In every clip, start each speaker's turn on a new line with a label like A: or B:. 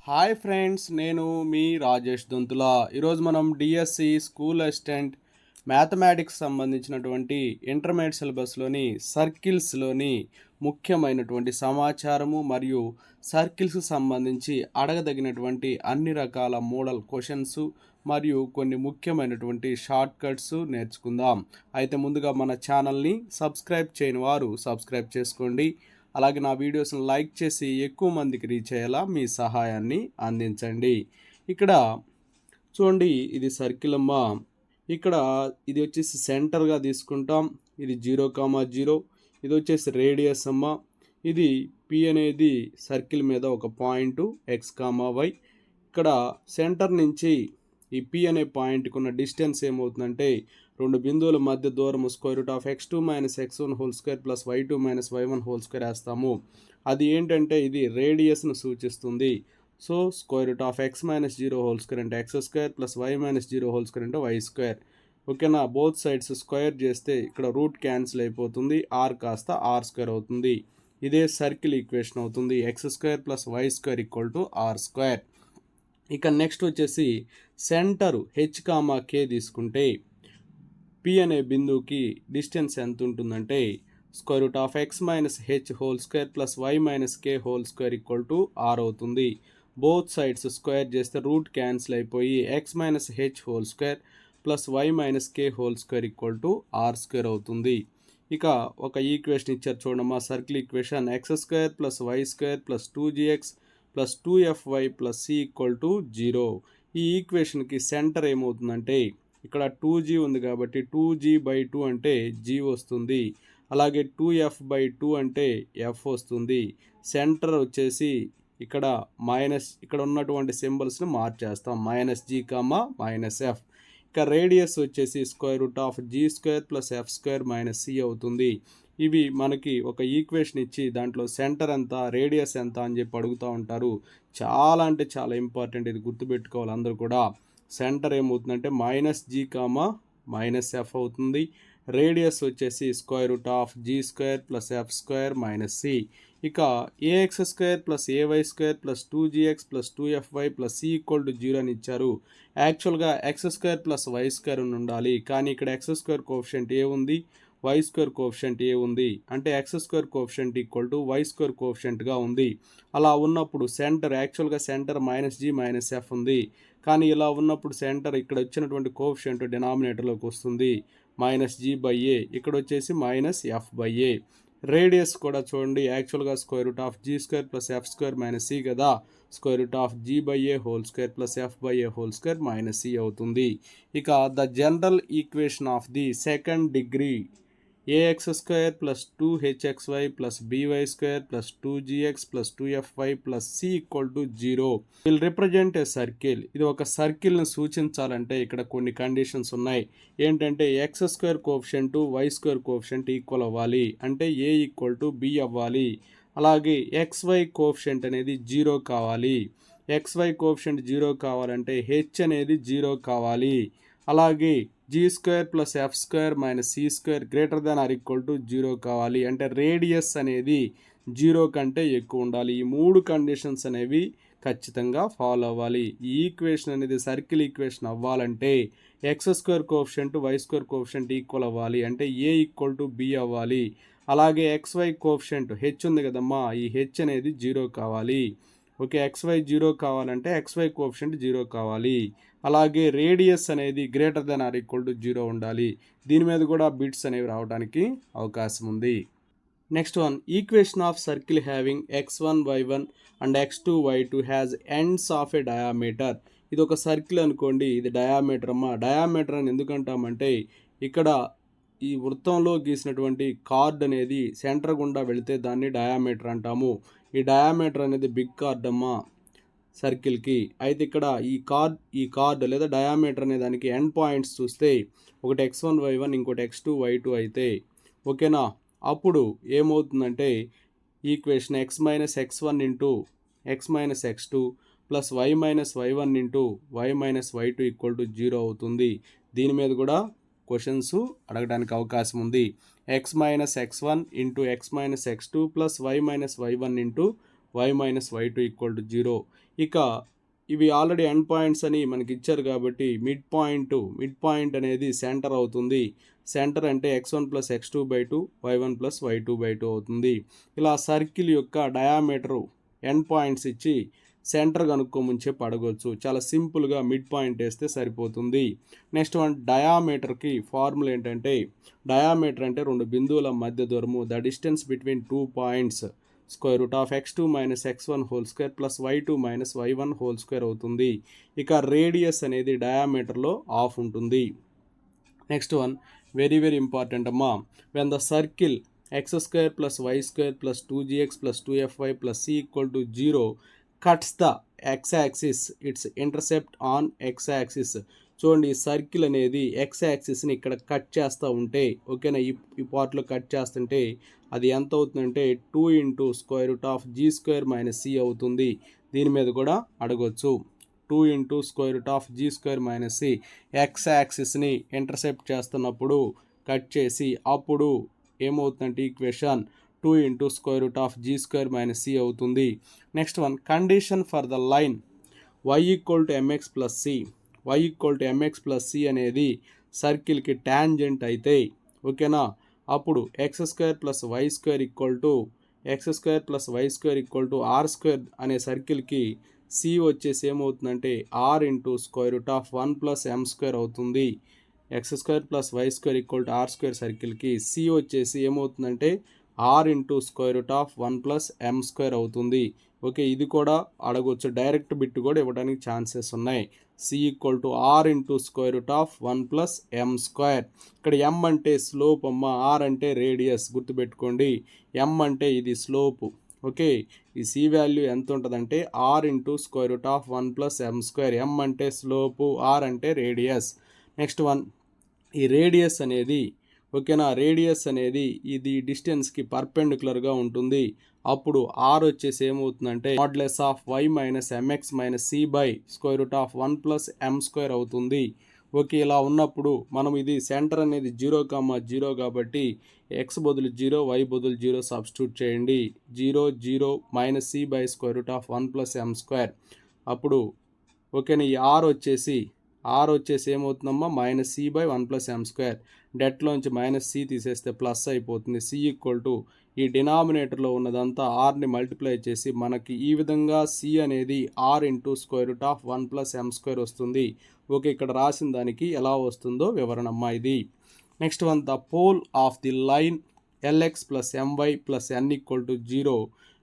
A: Hi friends, నేను మీ రాజేష్ దొంతుల. ఈరోజు మనం డిఎస్సి స్కూల్ అసిస్టెంట్ మ్యాథమెటిక్స్ సంబంధించినటువంటి ఇంటర్మీడియట్ సిలబస్లోని సర్కిల్స్లోని ముఖ్యమైనటువంటి సమాచారము మరియు సర్కిల్స్కి సంబంధించి అడగదగినటువంటి అన్ని రకాల మోడల్ క్వశ్చన్స్ మరియు కొన్ని ముఖ్యమైనటువంటి షార్ట్ కట్స్ నేర్చుకుందాం. అయితే ముందుగా మన ఛానల్ని సబ్స్క్రైబ్ చేయని వారు సబ్స్క్రైబ్ చేసుకోండి. అలాగే నా వీడియోస్ని లైక్ చేసి ఎక్కువ మందికి రీచ్ అయ్యేలా మీ సహాయాన్ని అందించండి. ఇక్కడ చూడండి, ఇది సర్కిల్ అమ్మ. ఇక్కడ ఇది వచ్చేసి సెంటర్గా తీసుకుంటాం. ఇది 0,0. ఇది వచ్చేసి రేడియస్ అమ్మ. ఇది పి అనేది సర్కిల్ మీద ఒక పాయింట్ x,y. ఇక్కడ సెంటర్ నుంచి ఈ పి అనే పాయింట్కి ఉన్న డిస్టెన్స్ ఏమవుతుందంటే రెండు బిందువుల మధ్య దూరం x2 - x1² + y2 - y1² వేస్తాము. అది ఏంటంటే ఇది రేడియస్ను సూచిస్తుంది. సో x - 0² అంటే x² + y - 0² అంటే y². ఓకేనా? బోత్ సైడ్స్ స్క్వేర్ చేస్తే ఇక్కడ రూట్ క్యాన్సిల్ అయిపోతుంది, r కాస్త r² అవుతుంది. ఇదే సర్కిల్ ఈక్వేషన్ అవుతుంది. x² + y² = r². ఇక నెక్స్ట్ వచ్చేసి సెంటర్ h,k తీసుకుంటే పి అనే బిందువుకి డిస్టెన్స్ ఎంత ఉంటుందంటే x - h² + y - k² r అవుతుంది. బోత్ సైడ్స్ స్క్వేర్ చేస్తే రూట్ క్యాన్సిల్ అయిపోయి x - h² + y - k² r² అవుతుంది. ఇక ఒక ఈక్వేషన్ ఇచ్చారు చూడమ్మా, circle equation. x² + y² + 2gx + 2fy + c = 0. ఈ ఈక్వేషన్కి సెంటర్ ఏమవుతుందంటే ఇక్కడ 2g ఉంది కాబట్టి 2g/2 అంటే g వస్తుంది. అలాగే 2f/2 అంటే f వస్తుంది. సెంటర్ వచ్చేసి ఇక్కడ ఇక్కడ ఉన్నటువంటి సింబల్స్ని మార్చేస్తాం, -g, -f. ఇక రేడియస్ వచ్చేసి √g² + f² - c అవుతుంది. ఇవి మనకి ఒక ఈక్వేషన్ ఇచ్చి దాంట్లో సెంటర్ ఎంత, రేడియస్ ఎంత అని చెప్పి అడుగుతూ ఉంటారు. చాలా అంటే చాలా ఇంపార్టెంట్, ఇది గుర్తుపెట్టుకోవాలి అందరూ కూడా. సెంటర్ ఏమవుతుందంటే -g, -f అవుతుంది. రేడియస్ వచ్చేసి √g² + f² - c. ఇక ax² + ay² + 2gx + 2fy + c = 0 అని ఇచ్చారు. యాక్చువల్గా x² + y² అని ఉండాలి, కానీ ఇక్కడ x² కోఎఫిషియంట్ ఏ ఉంది, y² కోఎఫిషియంట్ ఏ ఉంది అంటే x² కోఎఫిషియంట్ = y² కోఎఫిషియంట్గా ఉంది. అలా ఉన్నప్పుడు యాక్చువల్గా సెంటర్ -g - f ఉంది, కానీ ఇలా ఉన్నప్పుడు సెంటర్ ఇక్కడ వచ్చినటువంటి కోఎఫిషియంట్ డినామినేటర్లోకి వస్తుంది, -g/a. ఇక్కడ వచ్చేసి -f/a. రేడియస్ కూడా చూడండి, యాక్చువల్గా √g² + f² - c కదా, √g/a² + f/a² - c అవుతుంది. ఇక the general equation of the second degree ax² + 2hxy + by² + 2gx + 2fy + c = 0 will represent a circle. ఇది ఒక సర్కిల్ని సూచించాలంటే ఇక్కడ కొన్ని కండిషన్స్ ఉన్నాయి. ఏంటంటే x² coefficient y² coefficient equal అవ్వాలి, అంటే a = b అవ్వాలి. అలాగే xy కోఎఫిషియంట్ అనేది 0 కావాలి. xy కోఎఫిషియంట్ 0 కావాలంటే h అనేది 0 కావాలి. అలాగే g² + f² - c² > 0 కావాలి, అంటే రేడియస్ అనేది 0 కంటే ఎక్కువ ఉండాలి. ఈ మూడు కండిషన్స్ అనేవి ఖచ్చితంగా ఫాలో అవ్వాలి. ఈ ఈక్వేషన్ అనేది సర్కిల్ ఈక్వేషన్ అవ్వాలంటే x² coefficient y² coefficient equal అవ్వాలి, అంటే a = b అవ్వాలి. అలాగే xy కోఎఫిషియంట్ h ఉంది కదమ్మా, ఈ h అనేది 0 కావాలి. ఓకే, xy 0 కావాలంటే xy కోఎఫిషియంట్ 0 కావాలి. అలాగే రేడియస్ అనేది > 0 ఉండాలి. దీని మీద కూడా బిట్స్ అనేవి రావడానికి అవకాశం ఉంది. Next one, equation of circle having x1 y1 and x2 y2 has ends of A diameter. ఇది ఒక సర్కిల్ అనుకోండి, ఇది డయామీటర్ అమ్మా. డయామీటర్ అని ఎందుకంటామంటే ఇక్కడ ఈ వృత్తంలో గీసినటువంటి కార్డ్ అనేది సెంటర్ గుండా వెళితే దాన్ని డయామీటర్ అంటాము. ఈ డయామీటర్ అనేది బిగ్ కార్డ్ అమ్మా సర్కిల్కి. అయితే ఇక్కడ ఈ కార్డ్ లేదా డయామీటర్ అనే దానికి ఎండ్ పాయింట్స్ చూస్తే ఒకటి x1 y1 ఇంకోటి x2 y2 అయితే ఓకేనా, అప్పుడు ఏమవుతుందంటే equation x - x1 × x - x2 + y - y1 × y - y2 = 0 అవుతుంది. దీని మీద కూడా క్వశ్చన్స్ అడగడానికి అవకాశం ఉంది. x - x1 × x - x2 + y - y1 × y minus y two equal to 0. ఇక ఇవి ఆల్రెడీ ఎండ్ పాయింట్స్ అని మనకి ఇచ్చారు కాబట్టి మిడ్ పాయింట్ అనేది సెంటర్ అవుతుంది. సెంటర్ అంటే x1 plus x2 by 2 y1 plus y2 by 2 అవుతుంది. ఇలా సర్కిల్ యొక్క డయామీటరు ఎండ్ పాయింట్స్ ఇచ్చి సెంటర్ కనుక్కోమని చెప్పి అడగవచ్చు. చాలా సింపుల్గా మిడ్ పాయింట్ వేస్తే సరిపోతుంది. నెక్స్ట్ వన్ డయామీటర్కి ఫార్ములా ఏంటంటే, డయామీటర్ అంటే రెండు బిందువుల మధ్య దూరము, the distance between 2 points square root of x2 minus x1 whole square plus y2 minus y1 whole square అవుతుంది. ఇక రేడియస్ అనేది డయామీటర్లో హాఫ్ ఉంటుంది. Next one very very important అమ్మా. When the circle x square plus y square plus 2gx plus 2fy plus c equal to 0 cuts the x axis it's intercept on x axis. చూడండి, ఈ circle అనేది x యాక్సిస్ని ఇక్కడ cut చేస్తూ ఉంటే, ఓకేనా, ఈ పార్ట్లో కట్ చేస్తుంటే అది ఎంత అవుతుందంటే 2 into square root of g square minus c అవుతుంది. దీని మీద కూడా అడగొచ్చు. 2 into square root of g square minus c x యాక్సిస్ని ఇంటర్సెప్ట్ చేస్తున్నప్పుడు కట్ చేసి అప్పుడు ఏమవుతుందంటే equation 2 into square root of g square minus c అవుతుంది. Next one condition for the line y equal to mx plus c. y equal to mx plus c అనేది సర్కిల్కి tangent అయితే, ఓకేనా, అప్పుడు X square plus why square equal to r square అనే సర్కిల్కి c వచ్చేసి ఏమవుతుందంటే r into square root of 1 plus m square అవుతుంది. X square plus why square equal to r square సర్కిల్కి సి వచ్చేసి ఏమవుతుందంటే r into square root of 1 plus m square అవుతుంది. Okay, ఇది కూడా అడగవచ్చు. డైరెక్ట్ బిట్ కూడా ఇవ్వడానికి ఛాన్సెస్ ఉన్నాయి. C equal to are into square root of 1 plus m square. ఇక్కడ ఎం అంటే స్లోప్ అమ్మ, ఆర్ అంటే రేడియస్, గుర్తుపెట్టుకోండి. ఎం అంటే ఇది స్లోపు. ఓకే, ఈ సి వాల్యూ ఎంత ఉంటుందంటే r into square root of 1 plus m square. M అంటే స్లోపు, ఆర్ అంటే రేడియస్. నెక్స్ట్ వన్ ఈ రేడియస్ అనేది, ఓకేనా, రేడియస్ అనేది ఇది డిస్టెన్స్కి పర్పెండిక్యులర్గా ఉంటుంది. అప్పుడు ఆర్ వచ్చేసి ఏమవుతుందంటే modulus of y minus mx minus C by square root of 1 plus m square అవుతుంది. ఓకే, ఇలా ఉన్నప్పుడు మనం ఇది సెంటర్ అనేది 0,0 కాబట్టి ఎక్స్ బదులు 0, వై బదులు 0 సబ్స్టిట్యూట్ చేయండి. 0 minus C by square root of 1 plus m square. అప్పుడు ఓకేనా, ఈ ఆర్ వచ్చేసి ఏమవుతుందమ్మా minus C by 1 plus m square. డెట్లోంచి మైనస్ సి తీసేస్తే ప్లస్ అయిపోతుంది. సి ఈక్వల్ టు ఈ డినామినేటర్లో ఉన్నదంతా ఆర్ని మల్టిప్లై చేసి మనకి ఈ విధంగా సి అనేది r into square root of 1 plus m square వస్తుంది. ఓకే, ఇక్కడ రాసిన దానికి ఎలా వస్తుందో వివరణమ్మా ఇది. Next one the pole of the line l x plus m y plus n equal to 0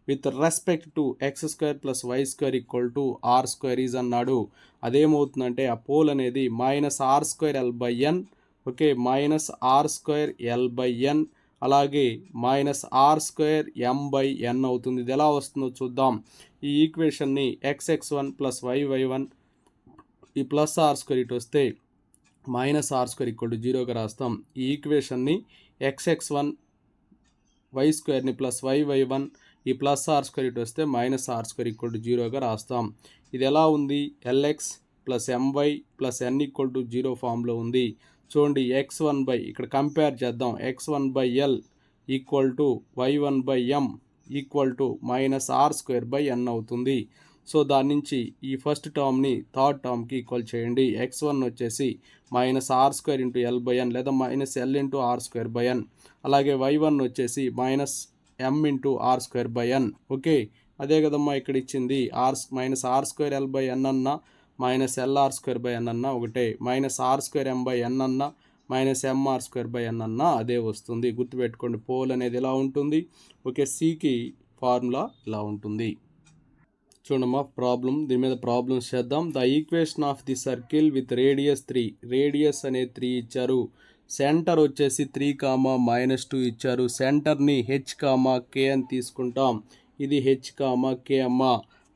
A: with respect to x square plus why square equal to r square is అన్నాడు. అదేమవుతుందంటే ఆ పోల్ అనేది minus r square l by n, okay, minus r square l by n, అలాగే minus r square m by n అవుతుంది. ఇది ఎలా వస్తుందో చూద్దాం. ఈ ఈక్వేషన్ని x(x1) ప్లస్ y(y1) ఈ ప్లస్ ఆర్ స్క్వేర్ ఇటు వస్తే minus r square equal to 0గా రాస్తాం. ఈ ఈక్వేషన్ని x(x1) వై స్క్వేర్ని ప్లస్ y(y1) ఈ ప్లస్ ఆర్ స్క్వేర్ ఇటు వస్తే minus r square equal to 0గా రాస్తాం. ఇది ఎలా ఉంది? L x plus m y plus n equal to 0 ఫామ్లో ఉంది. చూడండి, x1 బై ఇక్కడ కంపేర్ చేద్దాం. x1 by l equal to y1 by m equal to minus r square by n అవుతుంది. సో దాని నుంచి ఈ ఫస్ట్ టర్మ్ని థర్డ్ టర్మ్కి ఈక్వల్ చేయండి. x1 వచ్చేసి minus r square into l by n లేదా minus l into r square by n, అలాగే y1 వచ్చేసి minus m into r square by n. Okay, అదే కదమ్మా ఇక్కడ ఇచ్చింది. Minus r square l by n అన్న minus LR square by n అన్న ఒకటే, minus r square m by n అన్న minus m r square by n అన్న అదే వస్తుంది. గుర్తుపెట్టుకోండి, పోల్ అనేది ఇలా ఉంటుంది. ఓకే, సికి ఫార్ములా ఇలా ఉంటుంది. చూడమ్మా ప్రాబ్లం, దీని మీద ప్రాబ్లమ్స్ చేద్దాం. The equation of the circle with radius 3, radius అనేది 3 ఇచ్చారు. సెంటర్ వచ్చేసి 3, -2 ఇచ్చారు. సెంటర్ని h,k అని తీసుకుంటాం. ఇది h,k అమ్మ.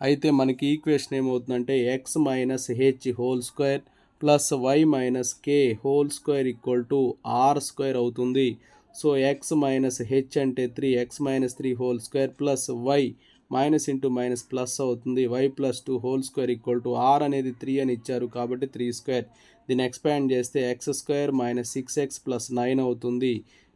A: అయితే మనకి ఈక్వేషన్ ఏమవుతుందంటే x minus h whole square plus y minus k whole square equal to r square అవుతుంది. సో x మైనస్ హెచ్ అంటే 3, x minus 3 whole square plus y minus into minus plus అవుతుంది. Y plus 2 whole square equal to r అనేది 3 అని ఇచ్చారు కాబట్టి 3 square. దీన్ని expand చేస్తే x square minus 6x plus 9 అవుతుంది.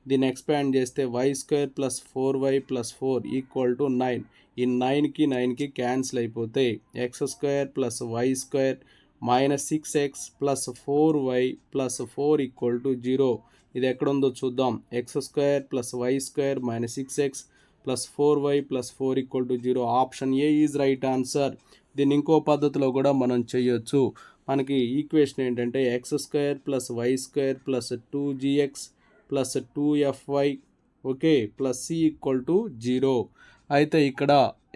A: దీన్ని ఎక్స్పాండ్ చేస్తే y square plus 4y plus 4 equal to 9. ఈ 9కి క్యాన్సిల్ అయిపోతే x square plus why square minus 6x plus 4y plus 4 equal to 0. ఇది ఎక్కడుందో చూద్దాం. X square plus why square minus 6x plus 4y plus 4 equal to 0. Option A is right answer. దీన్ని ఇంకో పద్ధతిలో కూడా మనం చేయొచ్చు. మనకి ఈక్వేషన్ ఏంటంటే x square plus why square plus 2gx plus 2fy okay plus C equal to 0. అయితే ఇక్కడ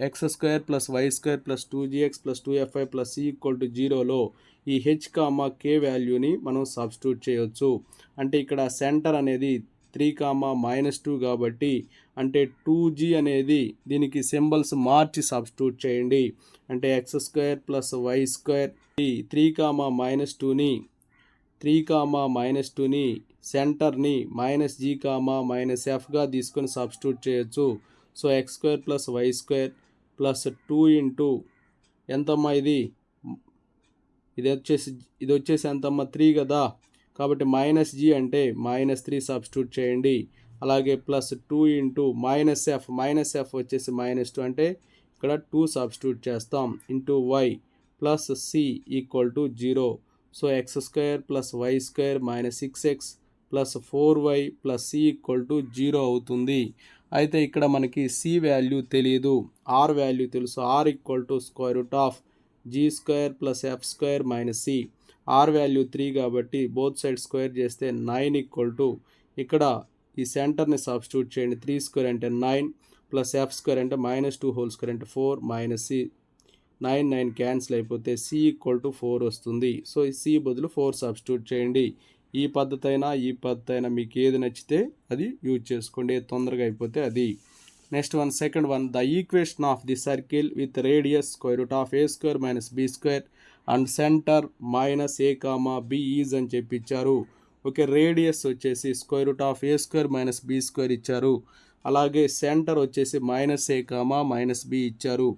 A: X square plus why square plus 2gx plus 2fy plus C equal to 0లో ఈ హెచ్ కామా కే వాల్యూని మనం సబ్స్టిట్యూట్ చేయొచ్చు. అంటే ఇక్కడ సెంటర్ అనేది 3, -2 కాబట్టి అంటే 2g అనేది దీనికి సింబల్స్ మార్చి సబ్స్టిట్యూట్ చేయండి. అంటే x square plus why square 3, -2ని సెంటర్ని -g, -fగా తీసుకొని సబ్స్టిట్యూట్ చేయొచ్చు. So x square plus why square plus 2 into ఎంతమ్మా ఇది వచ్చేసి ఎంతమ్మా 3 కదా, కాబట్టి -g అంటే -3 సబ్స్టిట్యూట్ చేయండి. అలాగే ప్లస్ 2 ఇంటూ -f వచ్చేసి -2 అంటే ఇక్కడ 2 సబ్స్టిట్యూట్ చేస్తాం into y plus C equal to 0. So x square plus why square minus 6x plus 4y plus C equal to 0 అవుతుంది. అయితే ఇక్కడ మనకి సి వాల్యూ తెలియదు, ఆర్ వాల్యూ తెలుసు. R equal to square root of g² plus f² minus c. R value 3 కాబట్టి both side square చేస్తే 9 equal to ఇక్కడ ఈ సెంటర్ని సబ్స్టిట్యూట్ చేయండి. 3² అంటే 9 ప్లస్ f² అంటే -2² అంటే 4 మైనస్ సి. 9 క్యాన్సిల్ అయిపోతే సి ఈక్వల్ టు 4 వస్తుంది. సో ఈ సి బదులు 4 సబ్స్టిట్యూట్ చేయండి. ఈ పద్ధతి అయినా మీకు ఏది నచ్చితే అది యూజ్ చేసుకోండి, ఏది తొందరగా అయిపోతే అది. Next one, second one, the equation of the circle with radius square root of a² minus b² and centre -a, b is అని చెప్పి ఇచ్చారు. ఓకే, రేడియస్ వచ్చేసి square root of a² minus b² ఇచ్చారు. అలాగే సెంటర్ వచ్చేసి -a, -b ఇచ్చారు.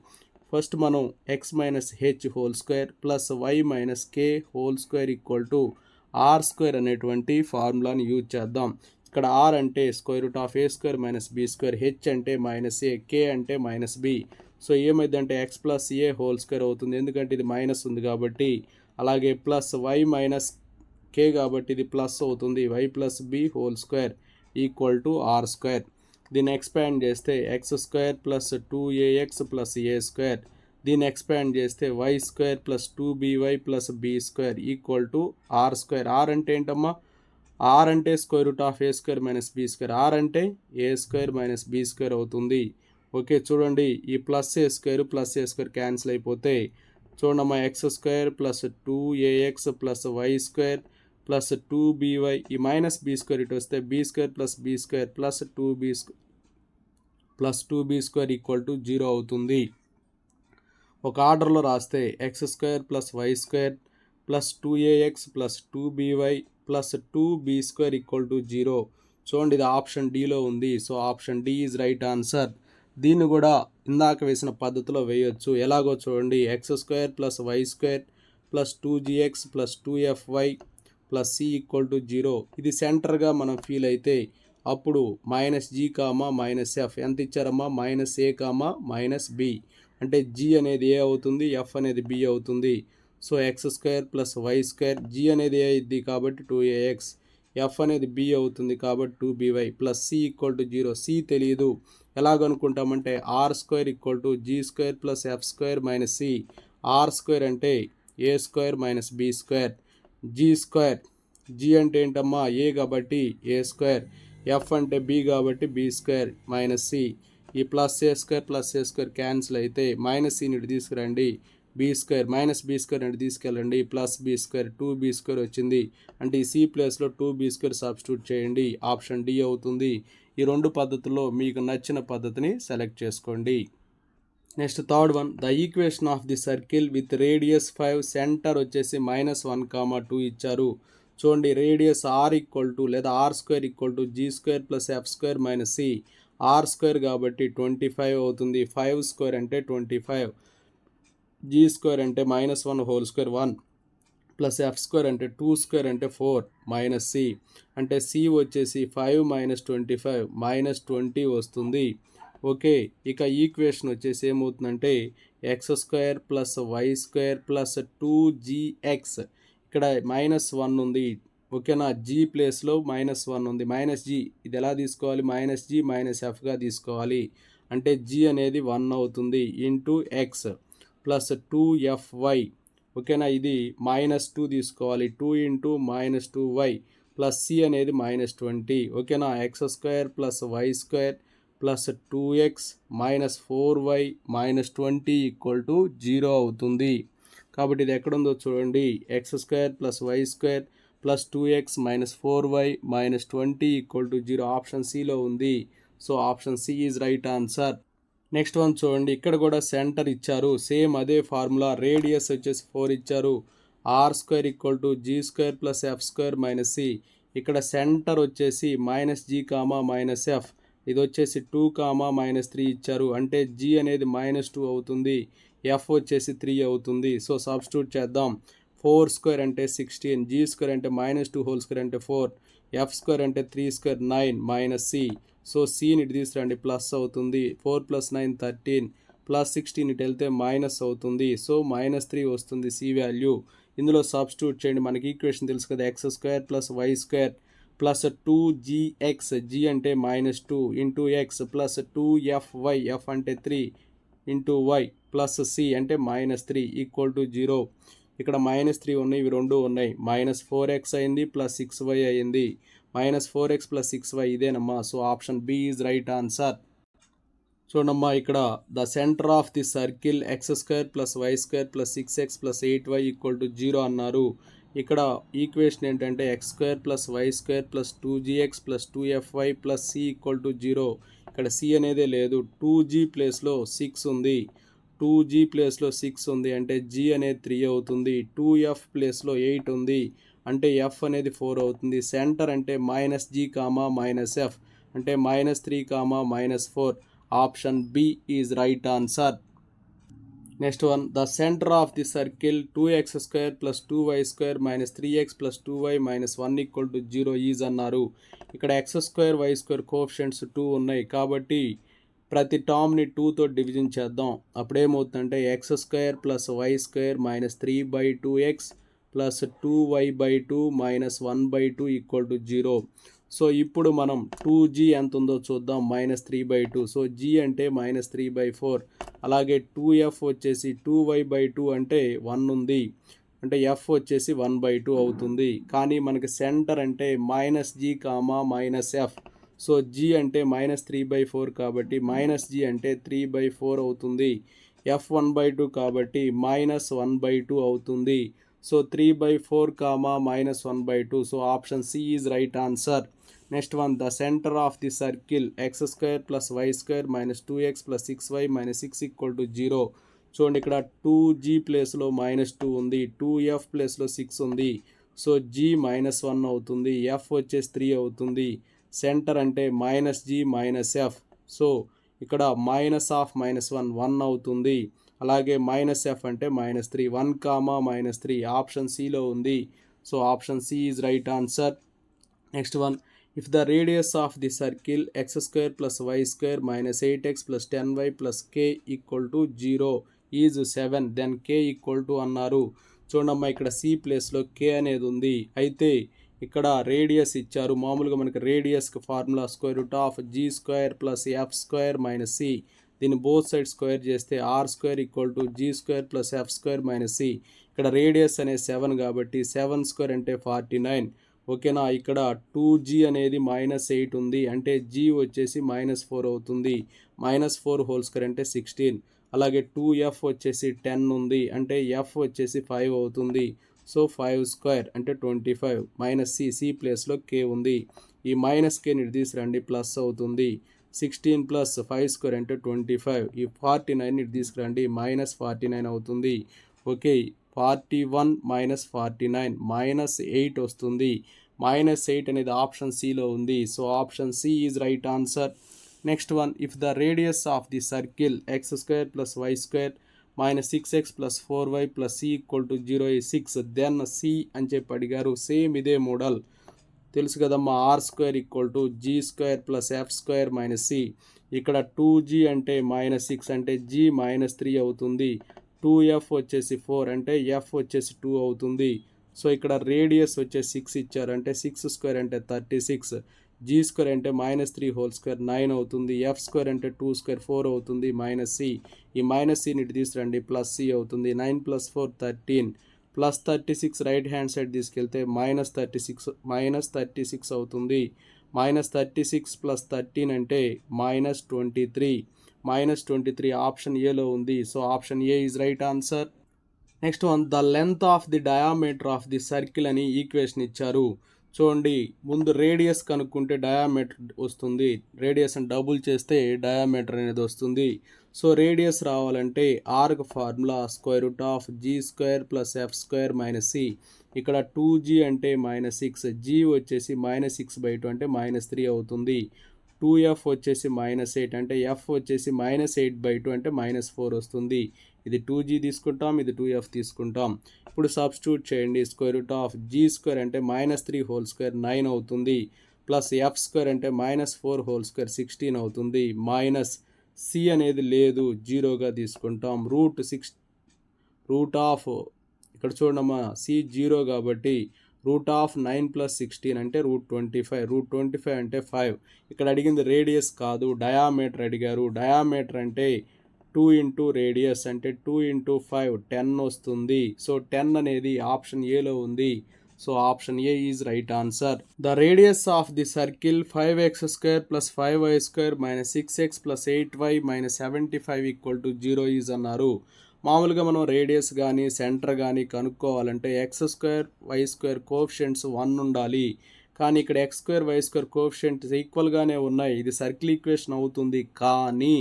A: First మనం x minus h whole square plus y minus k whole square equal to r² అనేటువంటి ఫార్ములాని యూజ్ చేద్దాం. ఇక్కడ r అంటే square root of a² minus b², H అంటే -a, కే అంటే -b. సో ఏమైందంటే x ప్లస్ ఏ హోల్ స్క్వేర్ అవుతుంది, ఎందుకంటే ఇది మైనస్ ఉంది కాబట్టి. అలాగే ప్లస్ y మైనస్ కే కాబట్టి ఇది ప్లస్ అవుతుంది, y plus b whole square equal to r². దీన్ని ఎక్స్పాండ్ చేస్తే x² plus 2ax plus a². దీన్ని ఎక్స్పాండ్ చేస్తే y² plus 2by plus b² equal to r². r అంటే ఏంటమ్మా, r అంటే square root of a² minus b², r అంటే a² minus b² అవుతుంది. Okay, చూడండి ఈ ప్లస్ a² క్యాన్సిల్ అయిపోతే చూడమ్మా x² plus 2ax plus y² plus 2by, ఈ మైనస్ b² ఇటు వస్తే b² plus b² plus 2b² equal to 0 అవుతుంది. ఒక ఆర్డర్లో రాస్తే x² plus y² plus 2ax plus 2by plus 2b² equal to 0. చూడండి ఇది ఆప్షన్ డిలో ఉంది. So option D is right answer. దీన్ని కూడా ఇందాక వేసిన పద్ధతిలో వేయొచ్చు. ఎలాగో చూడండి, x² plus y² plus 2gx plus 2fy plus C equal to 0. ఇది సెంటర్గా మనం ఫీల్ అయితే అప్పుడు -g, -f ఎంత ఇచ్చారమ్మా, -a, -b. అంటే g అనేది a అవుతుంది, f అనేది b అవుతుంది. So x² plus y² g అనేది a అయింది కాబట్టి 2ax, f అనేది b అవుతుంది కాబట్టి 2by plus C equal to 0. C తెలియదు, ఎలాగనుకుంటామంటే r² equal to g² plus f² minus c. r² అంటే a² మైనస్ b². g అంటే ఏంటమ్మా, a కాబట్టి a², f అంటే b కాబట్టి b² మైనస్ సి. ఈ ప్లస్ a² క్యాన్సిల్ అయితే మైనస్ సిని తీసుకురండి, b² మైనస్ b² అంటే తీసుకెళ్ళండి, ప్లస్ b² 2b² వచ్చింది. అంటే ఈ సి ప్లేస్లో 2b² సబ్స్టిట్యూట్ చేయండి, ఆప్షన్ డి అవుతుంది. ఈ రెండు పద్ధతుల్లో మీకు నచ్చిన పద్ధతిని సెలెక్ట్ చేసుకోండి. Next third one, the equation of the circle with radius 5, centre వచ్చేసి -1, 2 ఇచ్చారు. చూడండి రేడియస్ r ఈక్వల్ టు లేదా r² equal to g² plus f² minus c. r² కాబట్టి 25 అవుతుంది, 5² అంటే 25, g² అంటే -1 whole square 1 plus f square అంటే 2 స్క్వేర్ అంటే 4 మైనస్ సి అంటే సి వచ్చేసి 5 మైనస్ 25 మైనస్ 20 వస్తుంది. ఓకే, ఇక ఈక్వేషన్ వచ్చేసి ఏమవుతుందంటే x square plus why square plus 2gx, ఇక్కడ -1 ఉంది. ఓకేనా, జీ ప్లేస్లో -1 ఉంది. మైనస్ జీ ఇది ఎలా తీసుకోవాలి, మైనస్ జీ మైనస్ ఎఫ్గా తీసుకోవాలి. అంటే జీ అనేది 1 అవుతుంది ఇంటూ ఎక్స్ ప్లస్ 2fy. ఓకేనా, ఇది -2 తీసుకోవాలి. 2 ఇంటూ -2y ప్లస్ సి అనేది -20. ఓకేనా, x square plus why square plus 2x minus 4y minus 20 equal to 0 అవుతుంది. కాబట్టి ఇది ఎక్కడుందో చూడండి, x square plus why square plus 2x minus 4y minus 20 equal to 0 option సిలో ఉంది. So option c is right answer. Next one చూడండి, ఇక్కడ కూడా సెంటర్ ఇచ్చారు, సేమ్ అదే ఫార్ములా. రేడియస్ వచ్చేసి 4 ఇచ్చారు. R square equal to g square plus f square minus c. ఇక్కడ సెంటర్ వచ్చేసి minus g comma minus f, ఇది వచ్చేసి 2 కామా మైనస్ 3 ఇచ్చారు. అంటే జీ అనేది -2 అవుతుంది, ఎఫ్ వచ్చేసి 3 అవుతుంది. సో సబ్స్టిట్యూట్ చేద్దాం. 4 స్క్వేర్ అంటే 16, జీ స్క్వేర్ అంటే -2 హోల్ స్క్వేర్ అంటే 4, ఎఫ్ స్క్వేర్ అంటే 3 స్క్వేర్ 9 మైనస్ సి. సో సిని ఇటు తీసుకురండి, ప్లస్ అవుతుంది. 4 + 9 13 ప్లస్ 16 ఇటు వెళ్తే మైనస్ అవుతుంది. సో -3 వస్తుంది సి వాల్యూ. ఇందులో సబ్స్టిట్యూట్ చేయండి. మనకి ఈక్వేషన్ తెలుసు కదా, x square plus why square plus 2gx, G అంటే -2 into X plus 2fy, F అంటే 3 ఇంటూ వై ప్లస్ సి అంటే -3 ఈక్వల్ టు 0. ఇక్కడ -3 ఉన్నాయి, ఇవి రెండు ఉన్నాయి. -4x అయింది ప్లస్ 6y అయింది. -4x ప్లస్ 6y ఇదేనమ్మా. So option B is right answer. చూడమ్మా, ఇక్కడ the centre of the circle x square plus why square plus 6x plus 8y equal to 0 అన్నారు. ఇక్కడ ఈక్వేషన్ ఏంటంటే x square plus why square plus 2gx plus 2fy plus C equal to 0. ఇక్కడ C అనేదే లేదు, 2g ప్లేస్లో 6 ఉంది. 2g ప్లేస్లో 6 ఉంది అంటే g అనేది 3 అవుతుంది. 2f ప్లేస్లో 8 ఉంది అంటే ఎఫ్ అనేది 4 అవుతుంది. సెంటర్ అంటే -g కామా -f అంటే -3 comma -4. Option B is right answer. Next one, the centre of the circle 2x square plus 2y square minus 3x plus 2y minus 1 equal to 0 is అన్నారు. ఇక్కడ X square y square coefficients 2 ఉన్నాయి కాబట్టి ప్రతి టర్మ్ని 2తో division చేద్దాం. అప్పుడేమవుతుందంటే x square plus why square minus 3/2x plus 2y/2 minus 1/2 equal to 0. So ఇప్పుడు మనం 2g ఎంత ఉందో చూద్దాం, -3/2. సో g అంటే -3/4. అలాగే 2f వచ్చేసి 2y/2 అంటే 1 ఉంది, అంటే f వచ్చేసి 1/2 అవుతుంది. కానీ మనకి సెంటర్ అంటే -g comma -f. So g అంటే -3/4 కాబట్టి -g అంటే 3/4 అవుతుంది. f 1/2 కాబట్టి -1/2 అవుతుంది. So 3/4 comma -1/2. So option c is right answer. Next one, the centre of the circle x square plus why square minus 2x plus 6y minus 6 equal to 0. చూడండి, ఇక్కడ 2g ప్లేస్లో -2 ఉంది, 2f ప్లేస్లో 6 ఉంది. సో g -1 అవుతుంది, f వచ్చేసి 3 అవుతుంది. Centre అంటే -g -f. సో ఇక్కడ -1 అవుతుంది. అలాగే -f అంటే -3, 1 కామా -3 ఆప్షన్ సిలో ఉంది. So option c is right answer. Next one, if the radius of the circle x square plus y square minus 8x plus 10y plus k equal to 0 is 7, then k equal to అన్నారు. చూడమ్మా, ఇక్కడ C ప్లేస్లో k అనేది ఉంది. అయితే ఇక్కడ radius ఇచ్చారు. మామూలుగా మనకి రేడియస్కి formula √g² plus f² minus c. దీన్ని బోత్ సైడ్ స్క్వేర్ చేస్తే r² equal to g² plus f² minus c. ఇక్కడ రేడియస్ అనేది 7 కాబట్టి 7² అంటే 49. ఓకేనా, ఇక్కడ 2g అనేది -8 ఉంది అంటే g వచ్చేసి -4 అవుతుంది. -4 హోల్ స్క్వేర్ అంటే 16. అలాగే 2f వచ్చేసి 10 ఉంది అంటే f వచ్చేసి 5 అవుతుంది. సో 5² అంటే 25 మైనస్ సి ప్లేస్లో k ఉంది. ఈ -k ని తీసుకురండి, ప్లస్ అవుతుంది. 16 ప్లస్ 5² అంటే 25. ఈ 49 ఇటు తీసుకురండి, -49 అవుతుంది. ఓకే, 41 మైనస్ 49 -8 వస్తుంది. -8 అనేది ఆప్షన్ సిలో ఉంది. So option c is right answer. Next one, if the radius of the circle x² plus y² minus 6x plus 4y plus C equal to 0 ఈ 6 దెన్ సి అని చెప్పి అడిగారు. సేమ్ ఇదే model తెలుసు కదమ్మా. R square equal to g square plus f square minus c. ఇక్కడ 2g అంటే minus 6 అంటే g మైనస్ 3 అవుతుంది. 2f వచ్చేసి 4 అంటే f వచ్చేసి 2 అవుతుంది. సో ఇక్కడ రేడియస్ వచ్చేసి 6 ఇచ్చారు అంటే 6 స్క్వేర్ అంటే 36. జీ స్క్వేర్ అంటే మైనస్ 3 హోల్ స్క్వేర్ 9 అవుతుంది. ఎఫ్ స్క్వేర్ అంటే 2 స్క్వేర్ 4 అవుతుంది మైనస్ సి. ఈ మైనస్ సిని ఇటు తీసుకురండి ప్లస్ సి అవుతుంది. 9 plus 4 13 plus 36 right hand side తీసుకెళ్తే మైనస్ 36 అవుతుంది. మైనస్ 36 ప్లస్ 13 అంటే మైనస్ 23. మైనస్ 23 ఆప్షన్ ఏలో ఉంది. So option A is right answer. Next one, the length of the diameter of the circle అని ఈక్వేషన్ ఇచ్చారు. చూడండి, ముందు రేడియస్ కనుక్కుంటే డయామీటర్ వస్తుంది. రేడియస్ని డబుల్ చేస్తే డయామీటర్ అనేది వస్తుంది. సో రేడియస్ రావాలంటే arc formula square root of g square plus f square minus c. ఇక్కడ 2g అంటే మైనస్ 6, g వచ్చేసి మైనస్ 6/2 అంటే మైనస్ 3 అవుతుంది. 2f వచ్చేసి మైనస్ 8 అంటే f వచ్చేసి మైనస్ 8/2 అంటే మైనస్ 4 వస్తుంది. ఇది 2g తీసుకుంటాం, ఇది 2f తీసుకుంటాం. ఇప్పుడు సబ్స్టిట్యూట్ చేయండి. Square root of g square అంటే మైనస్ 3 హోల్ స్క్వేర్ 9 అవుతుంది. ప్లస్ ఎఫ్ స్క్వేర్ అంటే మైనస్ 4 హోల్ స్క్వేర్ 16 అవుతుంది. మైనస్ సి అనేది లేదు, జీరోగా తీసుకుంటాం. రూట్ ఆఫ్ ఇక్కడ చూడమ్మా, సి జీరో కాబట్టి రూట్ ఆఫ్ 9 ప్లస్ 16 అంటే √25. √25 అంటే 5. ఇక్కడ అడిగింది రేడియస్ కాదు, డయామీటర్ అడిగారు. డయామీటర్ అంటే 2 ఇంటూ రేడియస్ అంటే 2 ఇంటూ 5 10 వస్తుంది. సో 10 అనేది ఆప్షన్ ఏలో ఉంది. So option A is right answer. The radius of the circle 5x² plus 5y² minus 6x plus 8y minus 75 equal to 0 is అన్నారు. మామూలుగా మనం రేడియస్ కానీ సెంటర్ కానీ కనుక్కోవాలంటే x²y² కోఎఫిషియంట్స్ 1 ఉండాలి. కానీ ఇక్కడ x²y² కోఎఫిషియంట్స్ ఈక్వల్గానే ఉన్నాయి. ఇది సర్కిల్ ఈక్వేషన్ అవుతుంది. కానీ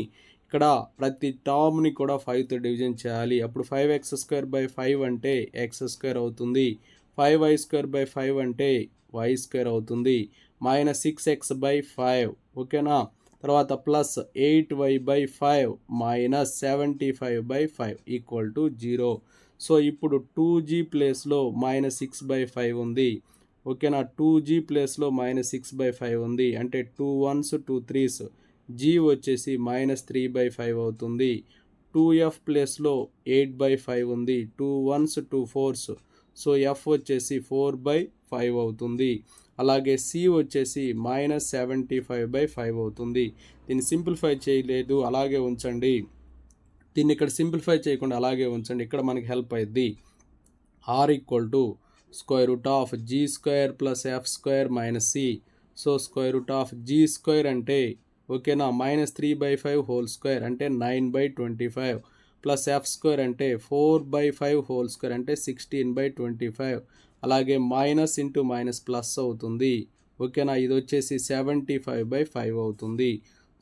A: ఇక్కడ ప్రతి టర్మ్ని కూడా 5తో డివిజన్ చేయాలి. అప్పుడు 5x²/5 అంటే x² అవుతుంది. 5y²/5 అంటే y² అవుతుంది. మైనస్ 6x/5 ఓకేనా. తర్వాత plus 8y/5 minus 75/5 equal to 0. So ఇప్పుడు 2g ప్లేస్లో మైనస్ 6/5 ఉంది. ఓకేనా. 2g ప్లేస్లో మైనస్ 6/5 ఉంది అంటే 2 1s 2 3s. g వచ్చేసి మైనస్ 3/5 అవుతుంది. 2f ప్లేస్లో 8/5 ఉంది. 2 1s 2 4s. సో f వచ్చేసి 4/5 అవుతుంది. అలాగే సి వచ్చేసి మైనస్ 75/5 అవుతుంది. దీన్ని సింప్లిఫై చేయలేదు, అలాగే ఉంచండి. దీన్ని ఇక్కడ సింప్లిఫై చేయకుండా అలాగే ఉంచండి, ఇక్కడ మనకి హెల్ప్ అయ్యిద్ది. R equal to square root of g square plus f square minus c. So square root of g square అంటే ఓకేనా మైనస్ 3/5 హోల్ స్క్వేర్ అంటే 9/25 ప్లస్ ఎఫ్ స్క్వేర్ అంటే 4/5 హోల్ స్క్వేర్ అంటే 16/25. అలాగే మైనస్ ఇంటూ మైనస్ ప్లస్ అవుతుంది. ఓకేనా. ఇది వచ్చేసి 75/5 అవుతుంది.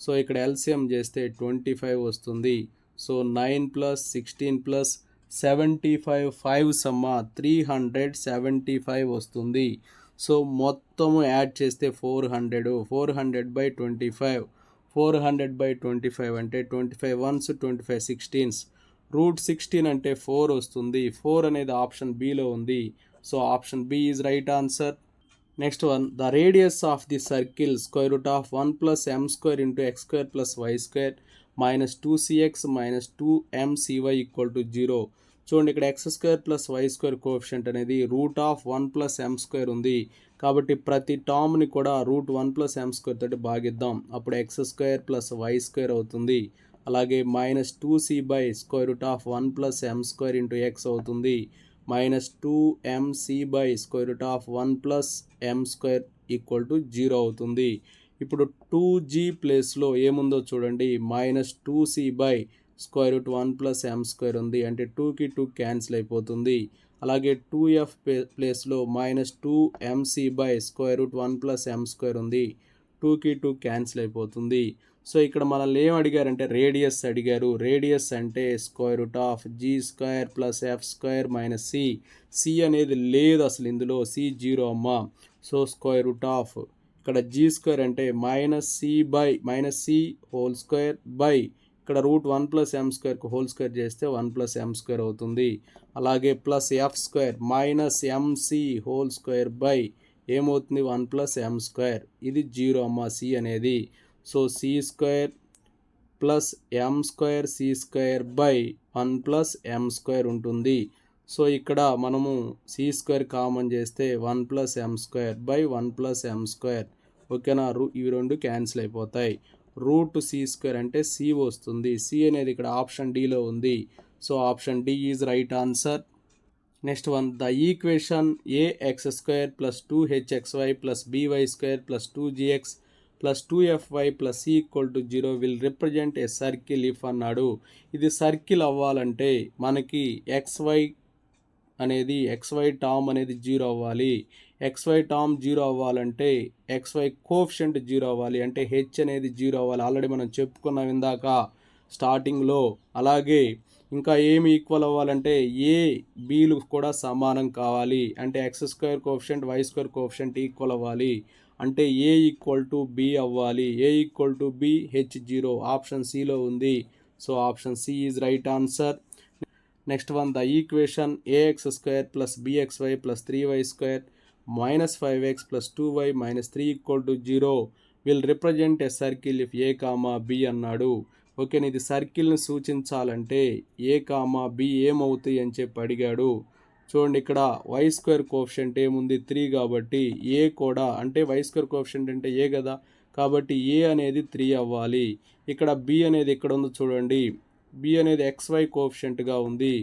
A: సో ఇక్కడ ఎల్సిఎం చేస్తే 25 వస్తుంది. సో 9 ప్లస్ 16 ప్లస్ 75 5 సమ్మ 375 వస్తుంది. సో మొత్తము యాడ్ చేస్తే 400/25. 400/25 అంటే 25 1s 25 16s. √16 అంటే 4 వస్తుంది. 4 అనేది ఆప్షన్ బిలో ఉంది. So option B is right answer. Next one, the radius of the circle square root of 1 + m² into x² plus y² minus 2cx minus 2mcy equal to 0. చూడండి, ఇక్కడ x² plus y² coefficient అనేది √1 + m² ఉంది. కాబట్టి ప్రతి టర్మ్ని కూడా √1 + m² తోటి భాగిద్దాం. అప్పుడు x² plus y² అవుతుంది. అలాగే minus 2c/√1 + m² into x అవుతుంది. Minus 2mc/√1 + m² equal to 0 అవుతుంది. ఇప్పుడు 2g ప్లేస్లో ఏముందో చూడండి, మైనస్ 2c/√1 + m² ఉంది. అంటే 2కి 2 క్యాన్సిల్ అయిపోతుంది. అలాగే 2f ప్లేస్లో మైనస్ 2mc/√1 + m² ఉంది. 2కి 2 క్యాన్సిల్ అయిపోతుంది. సో ఇక్కడ మనల్ని ఏం అడిగారంటే రేడియస్ అడిగారు. రేడియస్ అంటే √g² plus f² minus C. C అనేది లేదు అసలు ఇందులో, సి 0 అమ్మ. సో ఇక్కడ g² అంటే minus c whole square by ఇక్కడ రూట్ 1 ప్లస్ ఎం స్క్వేర్కు హోల్ స్క్వేర్ చేస్తే 1 ప్లస్ ఎం స్క్వేర్ అవుతుంది. అలాగే plus f square minus mc whole square by ఏమవుతుంది 1 ప్లస్ ఎం స్క్వేర్. ఇది 0 అమ్మ సి అనేది. So c square plus m square c square by 1 plus m square ఉంటుంది. So ఇక్కడ మనము సి స్క్వేర్ కామన్ చేస్తే 1 plus m square by 1 plus m square. ఓకేనా, ఇవి రెండు క్యాన్సిల్ అయిపోతాయి. రూట్ సి స్క్వేర్ అంటే సి వస్తుంది. సి అనేది ఇక్కడ ఆప్షన్ డిలో ఉంది. So option D is right answer. Next one, the equation AX square plus 2hxy plus by square plus 2gx plus 2fy plus C equal to 0 will represent a circle if అన్నాడు. ఇది circle అవ్వాలంటే మనకి xy అనేది xy term అనేది 0 అవ్వాలి. xy term 0 అవ్వాలంటే xy coefficient 0 అవ్వాలి. అంటే h అనేది 0 అవ్వాలి. ఆల్రెడీ మనం చెప్పుకున్నాం ఇందాక స్టార్టింగ్లో. అలాగే ఇంకా ఏమి ఈక్వల్ అవ్వాలంటే ఏ బీలు కూడా సమానం కావాలి. అంటే x square coefficient y square coefficient equal అవ్వాలి. అంటే ఏ ఈక్వల్ టు బి అవ్వాలి. A equal to b h 0 option సిలో ఉంది. So option c is right answer. Next one, the equation AX square plus b x y plus 3y square minus 5x plus 2y minus 3 equal to 0 will represent a circle if a comma b అన్నాడు. Okay, ఇది సర్కిల్ని సూచించాలంటే ఏ comma B ఏమవుతాయి అని చెప్పి అడిగాడు. చూడండి, ఇక్కడ why square coefficient ఏముంది 3 కాబట్టి ఏ కూడా అంటే వై స్క్వేర్ కోఎఫిషియంట్ అంటే ఏ కదా, కాబట్టి ఏ అనేది 3 అవ్వాలి. ఇక్కడ బి అనేది ఎక్కడ ఉందో చూడండి, బి అనేది ఎక్స్వై కోఎఫిషియంట్గా ఉంది.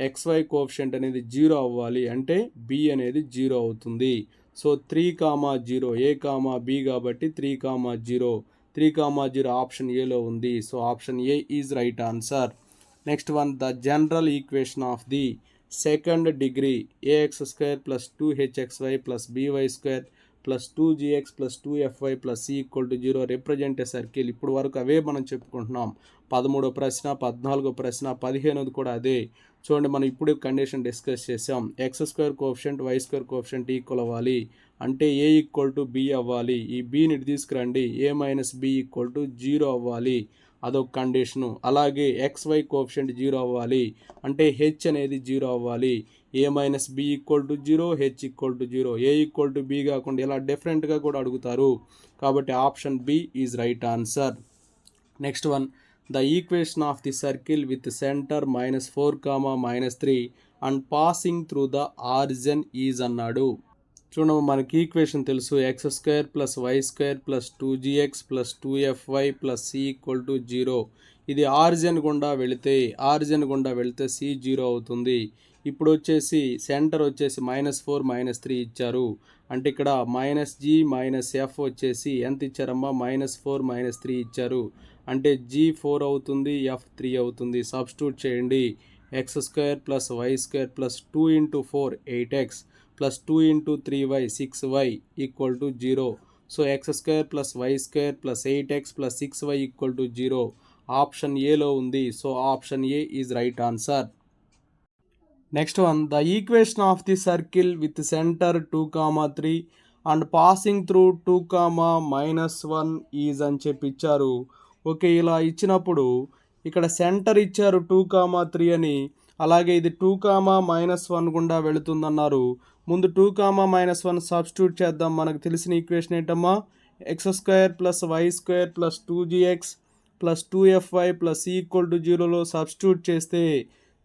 A: ఎక్స్వై కోఎఫిషియంట్ అనేది 0 అవ్వాలి. అంటే బి అనేది 0 అవుతుంది. సో 3,0 ఏ కామా బి కాబట్టి 3,0 3,0 ఆప్షన్ ఏలో ఉంది. So option A is right answer. Next one, the general equation of the second degree ax square plus 2hxy plus by square plus 2gx plus 2fy plus C equal to 0 represent a circle. ఇప్పుడు వరకు అవే మనం చెప్పుకుంటున్నాం. 13వ ప్రశ్న, 14వ ప్రశ్న, 15ది కూడా అదే. చూడండి, మనం ఇప్పుడు కండిషన్ డిస్కస్ చేసాం. X square coefficient y square coefficient equal అవ్వాలి. అంటే ఏ ఈక్వల్ టు బి అవ్వాలి. ఈ బిని తీసుకురండి, ఏ మైనస్ బి ఈక్వల్ టు 0 అవ్వాలి. అదొక కండిషను. అలాగే ఎక్స్వై కోఎఫిషియంట్ 0 అవ్వాలి. అంటే హెచ్ అనేది 0 అవ్వాలి. A minus b equal to 0, h equal to 0. A equal to b కాకుండా ఇలా డిఫరెంట్గా కూడా అడుగుతారు. కాబట్టి option B is right answer. Next one, the equation of the circle with centre -4, -3 and passing through the origin is అన్నాడు. చూడండి, మనకి equation తెలుసు. X square plus why square plus 2gx plus 2fy plus C equal to 0. ఇది origin గుండా వెళితే C 0 అవుతుంది. ఇప్పుడు వచ్చేసి సెంటర్ వచ్చేసి -4, -3 ఇచ్చారు. అంటే ఇక్కడ -g -f వచ్చేసి ఎంత ఇచ్చారమ్మా, -4 -3 ఇచ్చారు. అంటే g 4 అవుతుంది, f 3 అవుతుంది. సబ్స్టిట్యూట్ చేయండి. X square plus why square plus 2 × 4 8x plus 2 × 3y 6y equal to 0. So x square plus why square plus 8x plus 6y equal to 0 option ఏలో ఉంది. So option A is right answer. Next one, the equation of the circle with centre 2, 3 and passing through 2, -1 is అని చెప్పి ఇచ్చారు. Okay, ఇలా ఇచ్చినప్పుడు ఇక్కడ centre ఇచ్చారు 2, 3 అని. అలాగే ఇది 2, -1 గుండా వెళుతుందన్నారు. ముందు 2, -1 సబ్స్టిట్యూట్ చేద్దాం. మనకు తెలిసిన ఈక్వేషన్ ఏంటమ్మా, x square plus why square plus 2gx plus 2fy plus C equal to 0లో సబ్స్టిట్యూట్ చేస్తే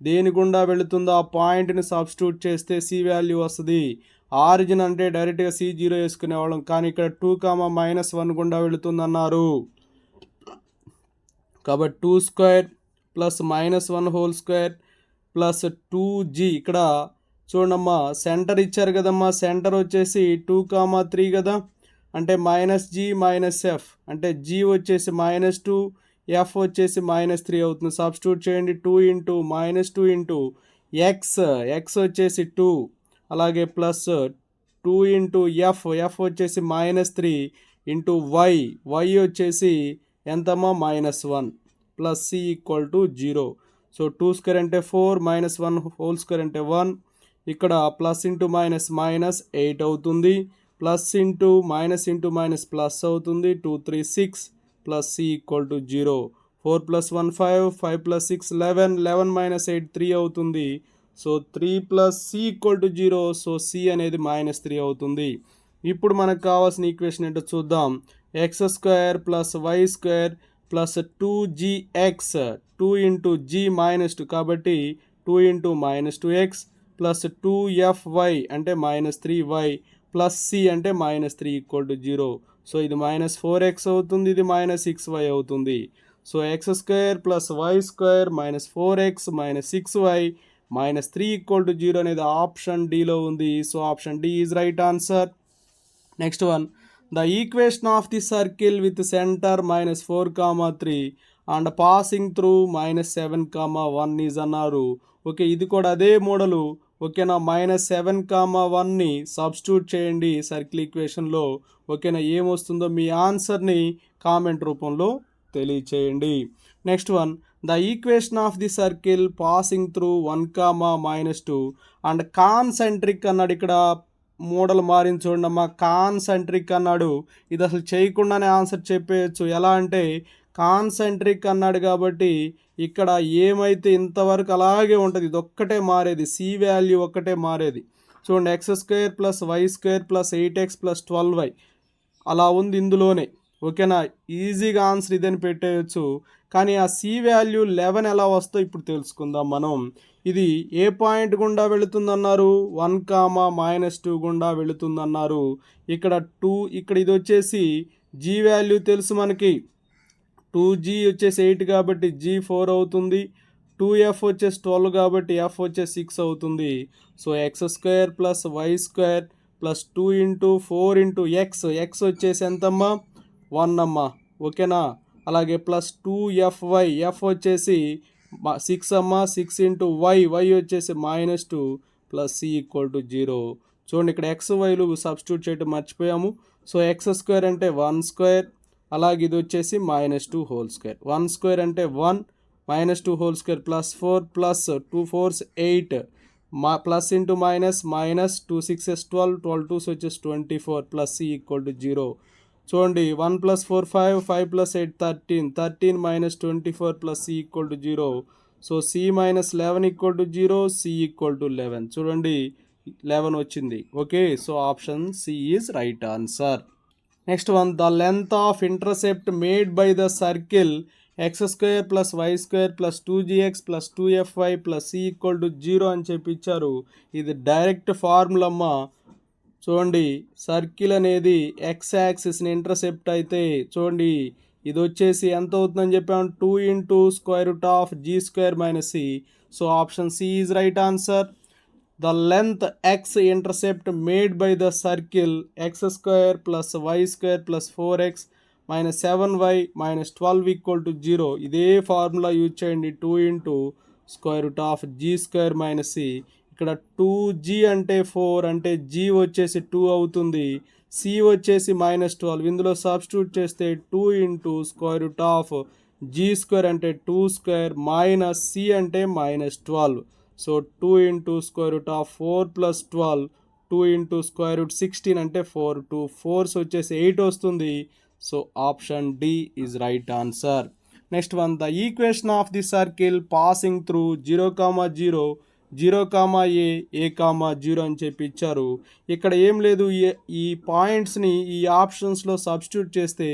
A: దేని గుండా వెళుతుందో ఆ పాయింట్ని సబ్స్టిట్యూట్ చేస్తే సి వాల్యూ వస్తుంది. ఆరిజిన్ అంటే డైరెక్ట్గా సి 0 వేసుకునేవాళ్ళం, కానీ ఇక్కడ 2, -1 గుండా వెళుతుందన్నారు. కాబట్టి 2² plus -1 whole square plus 2g. ఇక్కడ చూడమ్మా, సెంటర్ ఇచ్చారు కదమ్మా, సెంటర్ వచ్చేసి 2, 3 కదా. అంటే -g -f అంటే g వచ్చేసి -2, f వచ్చేసి -3 అవుతుంది. సబ్స్టిట్యూట్ చేయండి. 2 × x వచ్చేసి 2, అలాగే ప్లస్ 2 × f వచ్చేసి -3 y వచ్చేసి ఎంతమ్మా -1 plus C equal to 0. So 2² అంటే 4, -1 హోల్ స్క్వేర్ అంటే 1. ఇక్కడ ప్లస్ ఇంటూ మైనస్ 8 అవుతుంది. ప్లస్ ఇంటూ మైనస్ ప్లస్ అవుతుంది. 2, 3, 6 ప్లస్ సి ఈక్వల్ టు 0. 4 + 1 5, 5 + 6 11, 11 - 8 3 అవుతుంది. So 3 + c = 0. సో c అనేది -3 అవుతుంది. ఇప్పుడు మనకు కావాల్సిన ఈక్వేషన్ ఏంటో చూద్దాం. x² + y² + 2gx 2 × g -2 కాబట్టి 2 × -2x + 2fy అంటే -3y + c అంటే -3 = 0. సో ఇది -4x అవుతుంది, ఇది -6y అవుతుంది. So x² + y² -4x -6y -3 = 0 అనేది ఆప్షన్ డిలో ఉంది. So option D is right answer. Next one, the equation of the circle with centre -4, 3 and passing through -7, 1 is అన్నారు. ఓకే, ఇది కూడా అదే మోడలు. ఓకేనా, -7, 1ని సబ్స్టిట్యూట్ చేయండి సర్కిల్ ఈక్వేషన్లో. ఓకేనా, ఏమొస్తుందో మీ ఆన్సర్ని కామెంట్ రూపంలో తెలియచేయండి. Next one, the equation of the circle passing through 1, -2 and concentric అన్నాడు. ఇక్కడ మోడల్ మారింది చూడండమ్మా, కాన్సెంట్రిక్ అన్నాడు. ఇది అసలు చేయకుండానే ఆన్సర్ చెప్పేయచ్చు. ఎలా అంటే కాన్సెంట్రిక్ అన్నాడు కాబట్టి ఇక్కడ ఏమైతే ఇంతవరకు అలాగే ఉంటుంది, ఇది ఒక్కటే మారేది, సి వాల్యూ ఒక్కటే మారేది. చూడండి, x² + y² + 8x + 12y అలా ఉంది ఇందులోనే. ఓకేనా, ఈజీగా ఆన్సర్ ఇదని పెట్టేయచ్చు. కానీ ఆ సి వాల్యూ 11 ఎలా వస్తుందో ఇప్పుడు తెలుసుకుందాం మనం. ఇది ఏ పాయింట్ గుండా వెళుతుందన్నారు? 1, -2 గుండా వెళుతుందన్నారు. ఇక్కడ 2, ఇక్కడ ఇది వచ్చేసి జీ వాల్యూ తెలుసు మనకి. 2g వచ్చేసి 8 కాబట్టి g 4 అవుతుంది. 2f వచ్చేసి 12 కాబట్టి f వచ్చేసి 6 అవుతుంది. So x² + y² + 2 × 4 × x, x వచ్చేసి ఎంతమ్మా? 1 అమ్మా. ఓకేనా, అలాగే +2fy, f వచ్చేసి 6 అమ్మా. 6 × y, y వచ్చేసి -2 + c = 0. చూడండి, ఇక్కడ x, yలు సబ్స్టిట్యూట్ చేయడం మర్చిపోయాము. సో x² అంటే 1², అలాగే ఇది వచ్చేసి -2 హోల్ స్క్వేర్. 1² అంటే 1, -2 whole square +4 + 2 4s 8, plus into minus 2 6s 12, 12 2s వచ్చేసి 24 + c = 0. చూడండి, 1 + 4 5, 5 + 8 13, 13 - 24 + c = 0. So c - 11 = 0, c = 11. చూడండి, 11 వచ్చింది. Okay, so option c is right answer. Next one, the length of intercept made by the circle x² + y² + 2gx + 2fy + c = 0 అని చెప్పి ఇచ్చారు. ఇది direct formula అమ్మా. చూడండి, సర్కిల్ అనేది x యాక్సిస్ని ఇంటర్సెప్ట్ అయితే చూడండి ఇది వచ్చేసి ఎంత అవుతుందని చెప్పాము? 2 × √g² - c. So option c is right answer. The length x intercept made by the circle x² + y² + 4x - 7y - 12 = 0. ఇదే ఫార్ములా యూజ్ చేయండి. 2 × √g² - c. ఇక్కడ 2g అంటే 4 అంటే g వచ్చేసి 2 అవుతుంది. c వచ్చేసి -12, ఇందులో సబ్స్టిట్యూట్ చేస్తే 2 × √g² అంటే 2² మైనస్ c అంటే -12. సో 2 × √4 + 12, 2 × √16 అంటే 4, 2 4s వచ్చేసి 8 వస్తుంది. So option D is right answer. Next one, the equation of the circle passing through 0, 0, 0, a, 0 అని చెప్పి ఇచ్చారు. ఇక్కడ ఏం లేదు, ఈ పాయింట్స్ని ఈ ఆప్షన్స్లో సబ్స్టిట్యూట్ చేస్తే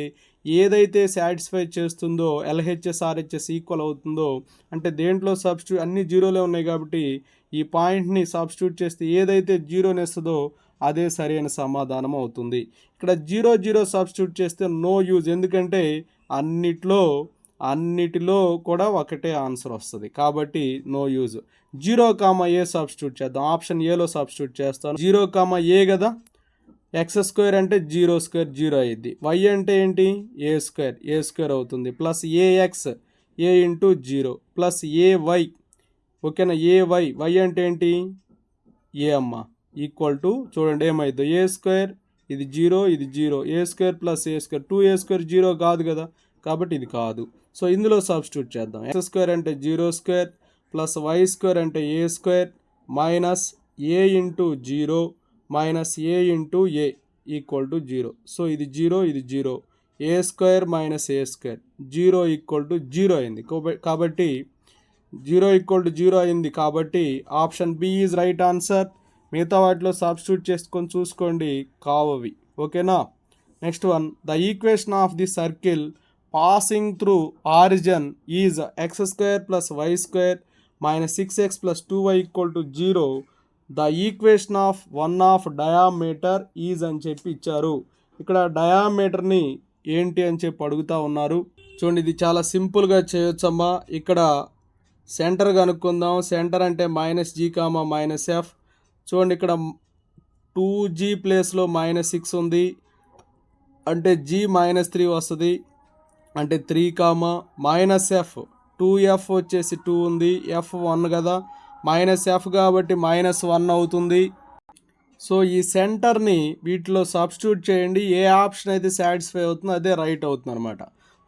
A: ఏదైతే సాటిస్ఫై చేస్తుందో LHS RHS ఈక్వల్ అవుతుందో, అంటే దేంట్లో సబ్స్టిట్యూట్ అన్ని జీరోలే ఉన్నాయి కాబట్టి ఈ పాయింట్ని సబ్స్టిట్యూట్ చేస్తే ఏదైతే జీరోని ఇస్తుందో అదే సరైన సమాధానం అవుతుంది. ఇక్కడ 0, 0 సబ్స్టిట్యూట్ చేస్తే నో యూజ్, ఎందుకంటే అన్నిటిలో కూడా ఒకటే ఆన్సర్ వస్తుంది కాబట్టి నో యూజ్. 0, a సబ్స్టిట్యూట్ చేద్దాం. ఆప్షన్ ఏలో సబ్స్టిట్యూట్ చేస్తాను. 0, a కదా, x² అంటే 0² 0 అయ్యిద్ది. y అంటే ఏంటి? a² అవుతుంది. Plus ax a × 0 plus ay. ఓకేనా, ay అంటే ఏంటి? a అమ్మ. ఈక్వల్ టు చూడండి ఏమైందో, a², ఇది 0, ఇది 0, a² + a², 2a² 0 కాదు కదా, కాబట్టి ఇది కాదు. సో ఇందులో సబ్స్టిట్యూట్ చేద్దాం. x² అంటే 0² ప్లస్ y² అంటే a² minus a × 0 minus a × a equal to 0. So ఇది 0, ఇది 0, a square minus a square, 0 equal to 0 అయింది. కాబట్టి 0 ఈక్వల్ టు 0 అయింది కాబట్టి option B is right answer. మిగతా వాటిలో సబ్స్టిట్యూట్ చేసుకొని చూసుకోండి, కావవి. ఓకేనా. Next one, the equation of the circle passing through origin is x square plus why square minus 6x plus 2y equal to 0. The equation of one of diameter is అని చెప్పి ఇచ్చారు. ఇక్కడ డయామీటర్ని ఏంటి అని చెప్పి అడుగుతూ ఉన్నారు. చూడండి, ఇది చాలా సింపుల్గా చేయొచ్చమ్మా. ఇక్కడ సెంటర్ కనుక్కుందాం. సెంటర్ అంటే -g, -f. చూడండి, ఇక్కడ 2g ప్లేస్లో -6 ఉంది అంటే g -3 వస్తుంది, అంటే 3, -f 2f వచ్చేసి 2 ఉంది, f 1 కదా, -f కాబట్టి -1 అవుతుంది. సో ఈ సెంటర్ని వీటిలో సబ్స్టిట్యూట్ చేయండి. ఏ ఆప్షన్ అయితే సాటిస్ఫై అవుతుందో అదే రైట్ అవుతుంది అనమాట.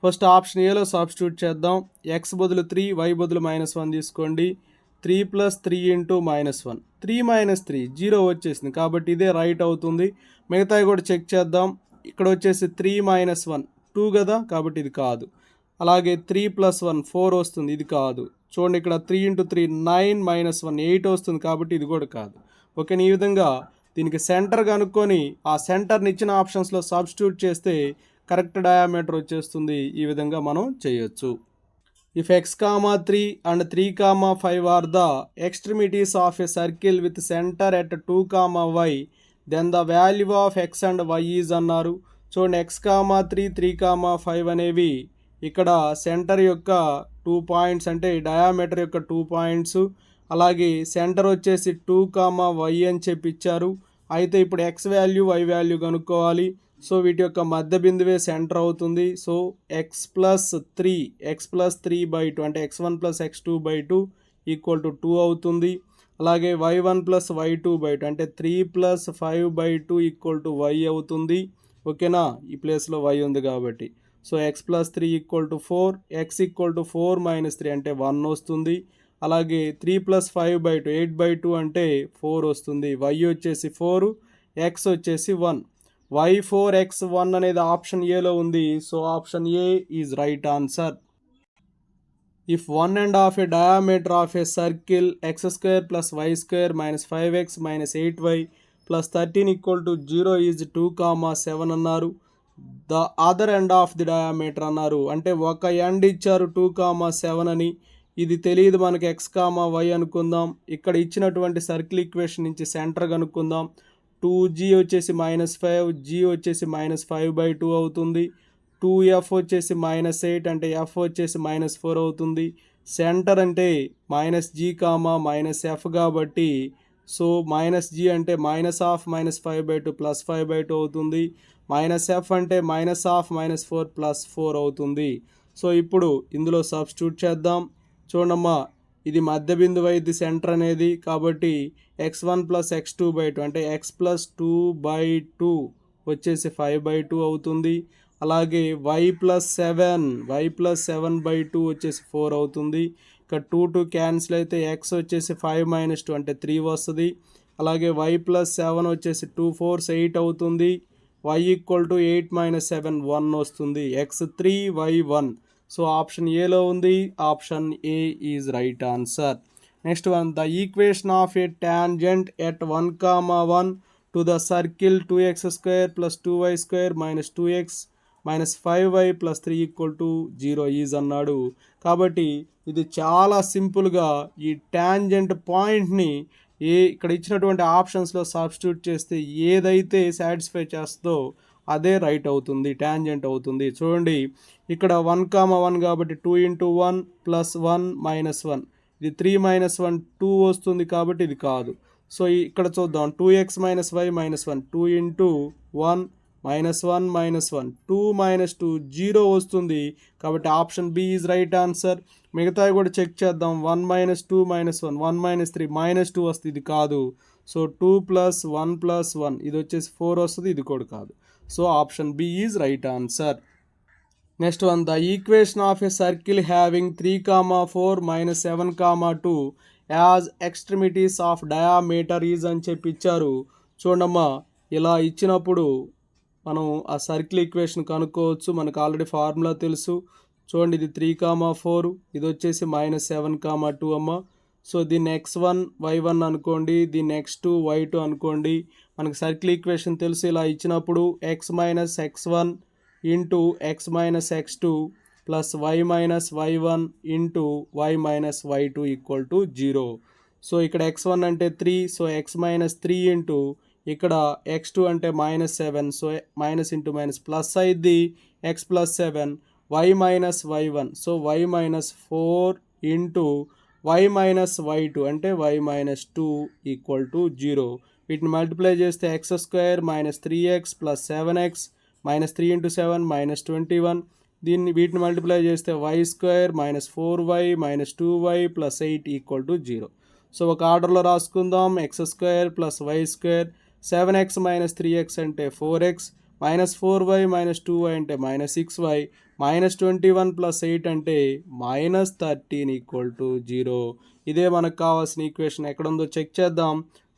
A: ఫస్ట్ ఆప్షన్ ఏలో సబ్స్టిట్యూట్ చేద్దాం. ఎక్స్ బదులు 3, వై బదులు -1 తీసుకోండి. 3 + 3 × -1, 3 - 3 0 వచ్చేసింది కాబట్టి ఇదే రైట్ అవుతుంది. మిగతావి కూడా చెక్ చేద్దాం. ఇక్కడ వచ్చేసి 3 - 1 2 కదా, కాబట్టి ఇది కాదు. అలాగే 3 + 1 4 వస్తుంది, ఇది కాదు. చూడండి, ఇక్కడ 3 × 3 9 - 1 8 వస్తుంది కాబట్టి ఇది కూడా కాదు. ఓకే, ఈ విధంగా దీనికి సెంటర్ కనుక్కొని ఆ సెంటర్ని ఇచ్చిన ఆప్షన్స్లో సబ్స్టిట్యూట్ చేస్తే కరెక్ట్ డయామీటర్ వచ్చేస్తుంది. ఈ విధంగా మనం చేయొచ్చు. If x, 3 and 3, 5 are the extremities of a circle with center at 2, y, then the value of x and y is అన్నారు. చూడండి, x, 3, 3, 5 అనేవి ఇక్కడ సెంటర్ యొక్క 2 పాయింట్స్, అంటే డయామీటర్ యొక్క 2 పాయింట్స్. అలాగే సెంటర్ వచ్చేసి 2, y అని చెప్పి ఇచ్చారు. అయితే ఇప్పుడు x వాల్యూ, y వాల్యూ కనుక్కోవాలి. సో వీటి యొక్క మధ్య బిందువే సెంటర్ అవుతుంది. సో x + 3/2 అంటే x1 + x2/2 ఈక్వల్ టు 2 అవుతుంది. అలాగే y1 + y2/2 అంటే 3 + 5/2 ఈక్వల్ టు y అవుతుంది. ఓకేనా, ఈ ప్లేస్లో y ఉంది కాబట్టి. So x + 3 equal to 4, x equal to 4 - 3 అంటే 1 వస్తుంది. అలాగే 3 + 5/2 8/2 అంటే 4 వస్తుంది. y వచ్చేసి 4, x వచ్చేసి 1. y4x1 అనేది ఆప్షన్ ఏలో ఉంది. So option A is right answer. If 1 end of a diameter of a circle x² + y² - 5x - 8y + 13 equal to 0 is 2, 7 అన్నారు. The other end of the diameter అన్నారు. అంటే ఒక end ఇచ్చారు 2, 7 అని. ఇది తెలియదు మనకి, x, y అనుకుందాం. ఇక్కడ ఇచ్చినటువంటి సర్కిల్ ఈక్వేషన్ నుంచి సెంటర్ కనుక్కుందాం. 2g వచ్చేసి -5, g వచ్చేసి -5/2 అవుతుంది. 2f వచ్చేసి -8 అంటే f వచ్చేసి -4 అవుతుంది. సెంటర్ అంటే -g, -f కాబట్టి సో -g అంటే -5/2 +5/2 అవుతుంది. -f అంటే -4 +4 అవుతుంది. సో ఇప్పుడు ఇందులో సబ్స్టిట్యూట్ చేద్దాం. చూడమ్మా, ఇది మధ్య బిందువు అయింది సెంటర్ అనేది, కాబట్టి x1 + x2/2 అంటే x + 2/2 వచ్చేసి 5/2 అవుతుంది. అలాగే y + 7/2 వచ్చేసి 4 అవుతుంది. ఇక్కడ 2 క్యాన్సిల్ అయితే x వచ్చేసి 5 - 2 అంటే 3 వస్తుంది. అలాగే y + 7 వచ్చేసి 2 4s 8 అవుతుంది. y ఈక్వల్ టు 8 - 7 1 వస్తుంది. x3 y 1. సో ఆప్షన్ ఏలో ఉంది. Option A is right answer. Next one, the equation of A tangent at 1, 1 to the circle 2x² + 2y² - 2x - 5y + 3 equal to 0 is అన్నాడు. కాబట్టి ఇది చాలా సింపుల్గా ఈ టాంజెంట్ పాయింట్ని ఇక్కడ ఇచ్చినటువంటి ఆప్షన్స్లో సబ్స్టిట్యూట్ చేస్తే ఏదైతే సాటిస్ఫై చేస్తుందో అదే రైట్ అవుతుంది, టాంజెంట్ అవుతుంది. చూడండి, ఇక్కడ 1, 1 కాబట్టి 2 × 1 + 1 - 1, ఇది 3 - 1 2 వస్తుంది కాబట్టి ఇది కాదు. సో ఇక్కడ చూద్దాం, 2x - y - 1 2 × 1 -1 -1 2 - 2 0 వస్తుంది కాబట్టి option B is right answer. మిగతావి కూడా చెక్ చేద్దాం. 1 - 2 - 1 1 - 3 -2 వస్తుంది, ఇది కాదు. సో 2 + 1 + 1 ఇది వచ్చేసి 4 వస్తుంది, ఇది కూడా కాదు. So option B is right answer. Next one, the equation of a circle having 3, 4 - 7, 2 as extremities of diameter is అని చెప్పి ఇచ్చారు. చూడమ్మా, ఇలా ఇచ్చినప్పుడు మనం ఆ సర్కిల్ ఈక్వేషన్ కనుక్కోవచ్చు. మనకు ఆల్రెడీ ఫార్ములా తెలుసు. చూడండి, ఇది 3, 4, ఇది వచ్చేసి -7, 2 అమ్మ. సో దీన్ని x1 y1 అనుకోండి, దీన్ని x2 y2 అనుకోండి. మనకు సర్కిల్ ఈక్వేషన్ తెలుసు. ఇలా ఇచ్చినప్పుడు x minus x1 into x minus x2 plus y minus y1 into y minus y2 equal to 0. So ఇక్కడ x1 అంటే 3, సో x మైనస్ 3 ఇంటూ ఇక్కడ x2 అంటే -7, so minus into minus plus అయింది x plus 7, y minus y1, so y minus 4 into y minus y2 అంటే y minus 2 equal to 0. వీటిని multiply చేస్తే x square minus 3x plus 7x minus 3 into 7 minus 21. వీటిని multiply చేస్తే y square minus 4y minus 2y plus 8 equal to 0. So ఒక ఆర్డర్లో రాసుకుందాం. X square plus why square, 7x minus 3x అంటే 4x, minus 4y minus 2y అంటే minus 6y, minus 21 plus 8 అంటే minus 13 equal to 0. ఇదే మనకు కావాల్సిన ఈక్వేషన్. ఎక్కడ ఉందో చెక్ చేద్దాం.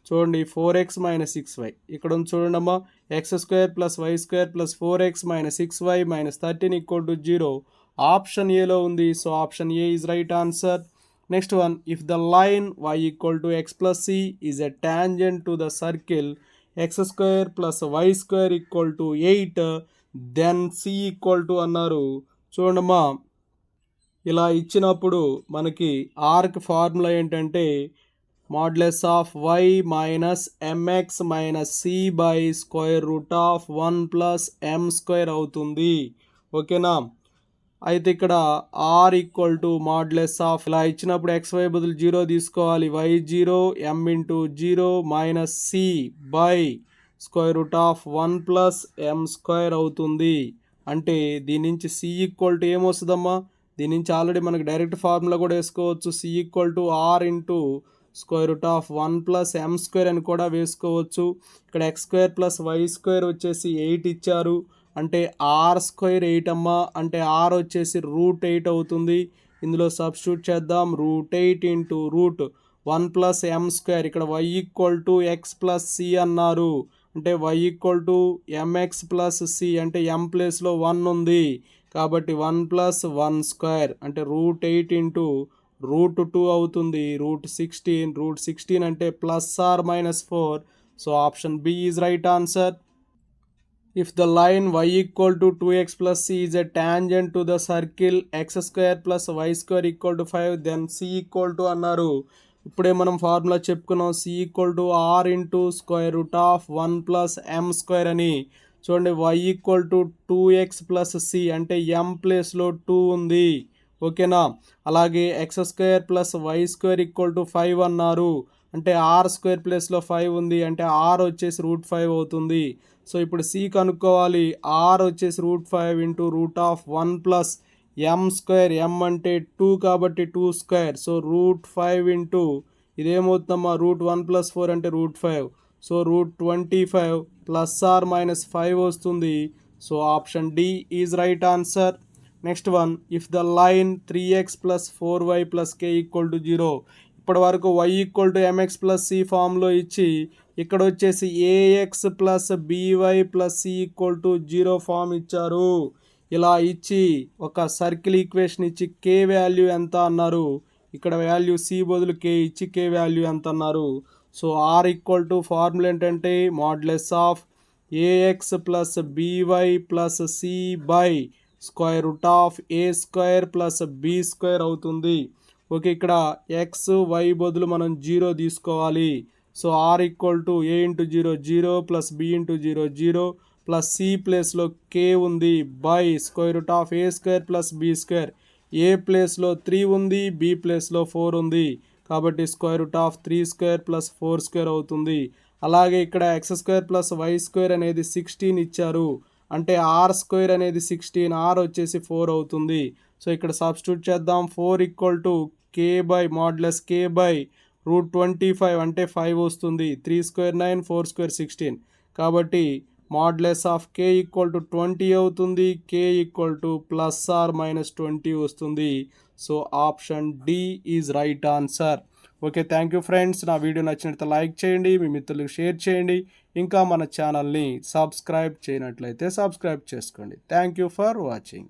A: చూడండి, 4x మైనస్ 6y ఇక్కడ ఉంది చూడండి అమ్మా. X square plus why square plus 4x minus 6y minus 13 equal to 0. Option ఏలో ఉంది. So option A is right answer. Next one, if the line y equal to x plus c is a tangent to the circle x square plus y square equal to 8, then c equal to అన్నారు. చూడమ్మా, ఇలా ఇచ్చినప్పుడు మనకి arc formula ఏంటంటే modulus of y minus mx minus c by square root of 1 plus m square అవుతుంది. ఓకేనా? అయితే ఇక్కడ R equal to modulus of, ఇలా ఇచ్చినప్పుడు xy బదులు 0 తీసుకోవాలి. y0 m into 0 minus C by square root of 1 plus m square అవుతుంది. అంటే దీని నుంచి సి ఈక్వల్ టు ఏమొస్తుందమ్మా? దీని నుంచి ఆల్రెడీ మనకు డైరెక్ట్ ఫార్ములా కూడా వేసుకోవచ్చు. C equal to are into square root of 1 plus m square అని కూడా వేసుకోవచ్చు. ఇక్కడ x square plus why square వచ్చేసి 8 ఇచ్చారు. అంటే ఆర్ స్క్వేర్ 8 అమ్మ. అంటే ఆర్ వచ్చేసి రూట్ 8 అవుతుంది. ఇందులో సబ్స్టిట్యూట్ చేద్దాం. Root 8 into root 1 plus m square. ఇక్కడ y equal to X plus C అన్నారు. అంటే y equal to MX plus C, అంటే m ప్లేస్లో 1 ఉంది కాబట్టి 1 ప్లస్ 1 స్క్వేర్ అంటే రూట్ 8 ఇంటూ రూట్ 2 అవుతుంది. రూట్ 16 అంటే plus are minus 4. So option B is right answer. If the line y equal to 2x plus c is a tangent to the circle x square plus y square equal to 5, then c equal to అన్నారు. ఇప్పుడే మనం formula చెప్పుకున్నాం. c equal to are into square root of 1 plus m square అని. చూడండి, y equal to 2x plus c అంటే m ప్లేస్లో 2 ఉంది. ఓకేనా? అలాగే X square plus why square equal to 5 అన్నారు. అంటే ఆర్ స్క్వేర్ ప్లేస్లో 5 ఉంది. అంటే ఆర్ వచ్చేసి రూట్ 5 అవుతుంది. సో ఇప్పుడు సి కనుక్కోవాలి. ఆర్ వచ్చేసి root 5 into root of 1 plus m square. M అంటే 2 కాబట్టి 2 స్క్వేర్. సో రూట్ 5 ఇంటూ ఇదేమవుతుందమ్మా? రూట్ 1 ప్లస్ 4 అంటే root 5. So root 25 plus are minus 5 వస్తుంది. So option D is right answer. Next one, if the line 3x plus 4y plus k equal to 0. ఇప్పటి వరకు y equal to MX plus c ఫామ్లో ఇచ్చి ఇక్కడ వచ్చేసి AX plus by plus C equal to 0 form ఇచ్చారు. ఇలా ఇచ్చి ఒక సర్కిల్ ఈక్వేషన్ ఇచ్చి కే వాల్యూ ఎంత అన్నారు. ఇక్కడ వాల్యూ సి బదులు కే ఇచ్చి కే వాల్యూ ఎంత అన్నారు. So r equal to formula ఏంటంటే modulus of a x plus by plus c by square root of a square plus b square అవుతుంది. ఓకే, ఇక్కడ ఎక్స్ వై బదులు మనం 0 తీసుకోవాలి. So r equal to a into 0 0 plus b into 0 0 plus c ప్లేస్లో k ఉంది by square root of a square plus b square. A ప్లేస్లో 3 ఉంది, b ప్లేస్లో 4 ఉంది కాబట్టి square root of 3 square plus 4 square అవుతుంది. అలాగే ఇక్కడ X square plus why square అనేది 16 ఇచ్చారు. అంటే ఆర్ స్క్వేర్ అనేది 16, ఆర్ వచ్చేసి 4 అవుతుంది. సో ఇక్కడ సబ్స్టిట్యూట్ చేద్దాం. 4 equal to K by modulus K by root 25 అంటే 5 వస్తుంది. 3 స్క్వేర్ 9, 4 స్క్వేర్ 16 కాబట్టి modulus of k equal to 20 అవుతుంది. K equal to plus are minus 20 వస్తుంది. So option D is right answer. Okay, thank you friends. నా video నచ్చినట్లయితే like చేయండి, మీ మిత్రులకు షేర్ చేయండి. ఇంకా మన ఛానల్ని సబ్స్క్రైబ్ చేయనట్లయితే సబ్స్క్రైబ్ చేసుకోండి. Thank you for watching.